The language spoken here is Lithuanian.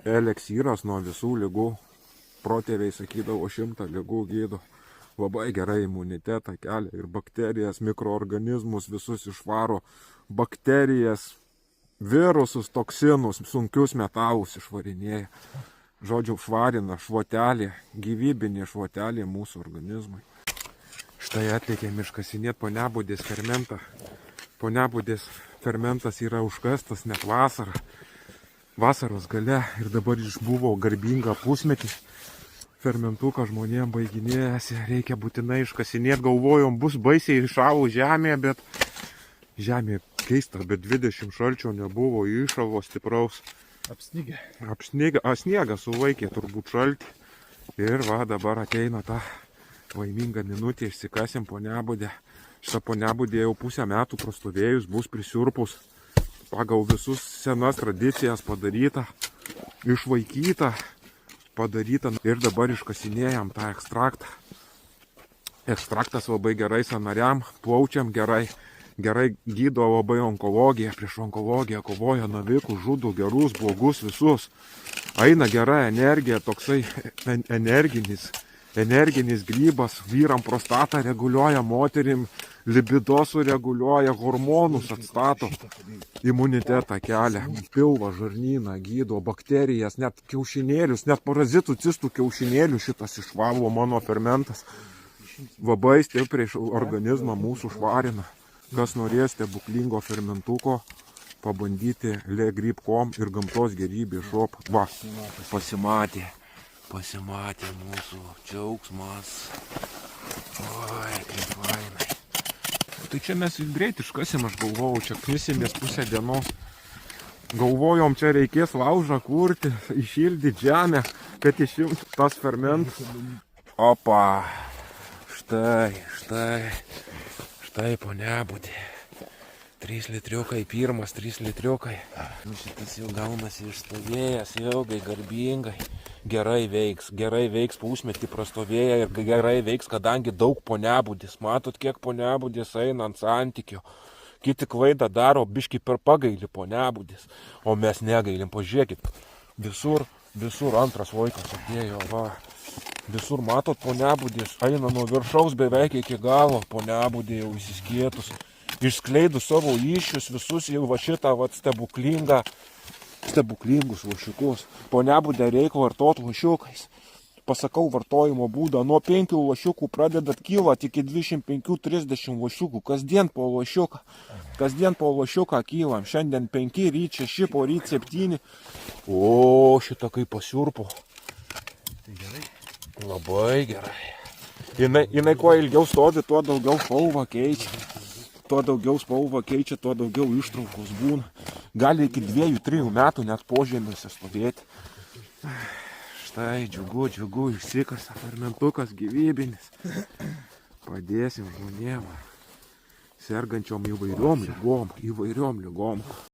Eleksyras nuo visų ligų. Protėviai sakydavo 100 ligų gydo. Labai gerai imunitetą kelia ir bakterijas, mikroorganizmus visus išvaro. Bakterijas, virusus, toksinus, sunkius metalus išvarinėja. Žodžiu, švarina švotelė, gyvybinė švotelė mūsų organizmui. Štai atlikėm iškasinėti Ponebudės fermentą. Ponebudės fermentas yra užkastas net vasarą. Vasaros gale ir dabar išbuvo garbingą pusmetį. Fermentuką žmonėm baiginėjasi, reikia būtinai iškasinėti. Galvojom, bus baisiai iššalo žemė, bet žemė keista, bet 20 šalčio nebuvo, įšalo stipraus. Apsnigė. Sniegas sulaikė turbūt šaltį. Ir va dabar ateina ta laiminga minutė, išsikasim Ponebudę. Šitą Ponebudę jau pusę metų prastovėjus, bus prisiurpus. Pagal visus senas tradicijas padaryta, išvaikyta, padaryta. Ir dabar iškasinėjam tą ekstraktą. Ekstraktas labai gerai sąnariam, plaučiam gerai. Gerai gydo labai onkologiją, prieš onkologiją kovoja navikų, žudo gerus, blogus visus. Eina gera energija, toksai energinis grybas, vyram prostatą reguliuoja, moterim libido sureguliuoja, hormonus atstato, imunitetą kelia, pilvą, žarnyną gydo, bakterijas, net kiaušinėlius, net parazitų cistų kiaušinėlių šitas išvalo mano fermentas. Labai stipriai organizmą mūsų švarina. Kas norės stebuklingo fermentuko, pabandyti Legryb.com ir Gamtos Gėrybės shop. Va, pasimatė mūsų džiaugsmas. Oi, kaip fainai. Tai čia mes greit iškasim, aš galvojau, čia knisimės pusę dienos. Galvojom, čia reikės laužą kurti, išildyti žemę, kad išimti tas fermentas. Opa, štai Ponebudė. 3 litriukai, pirmas 3 litriukai. Šitas jau gaunasi išstovėjęs, ilgai, garbingai. Gerai veiks pusmetį prastovėję ir gerai veiks, kadangi daug Ponebudės. Matot, kiek Ponebudės eina ant santykio. Kiti klaidą daro, biški per pagailį Ponebudės. O mes negailim, pažiūrėkit. Visur antras vaikas atėjo, va. Visur matot Ponebudės, eina nuo viršaus beveik iki galo, Ponebudė jau įsiskietus, išskleidus savo iššius visus jau va šitą va stebuklingus lašiukus. Ponebudę reikia vartoti lašiukais. Pasakau vartojimo būdą, nuo 5 lašiukų pradedat kylat iki 25-30 lašiukų, kasdien po lašiuką kylam, šiandien 5, ryt 6, po ryt 7. O, šitą kaip pasiurpo. Tai gerai. Labai gerai. Jinai kuo ilgiau stovi, tuo daugiau spalvą keičia. Tuo daugiau ištraukos būna. Gali iki 2-3 metų net požemiuose stovėti. Štai džiugu, išsikasa fermentukas gyvybinis. Padėsim žmonėm sergančiom įvairiom ligom.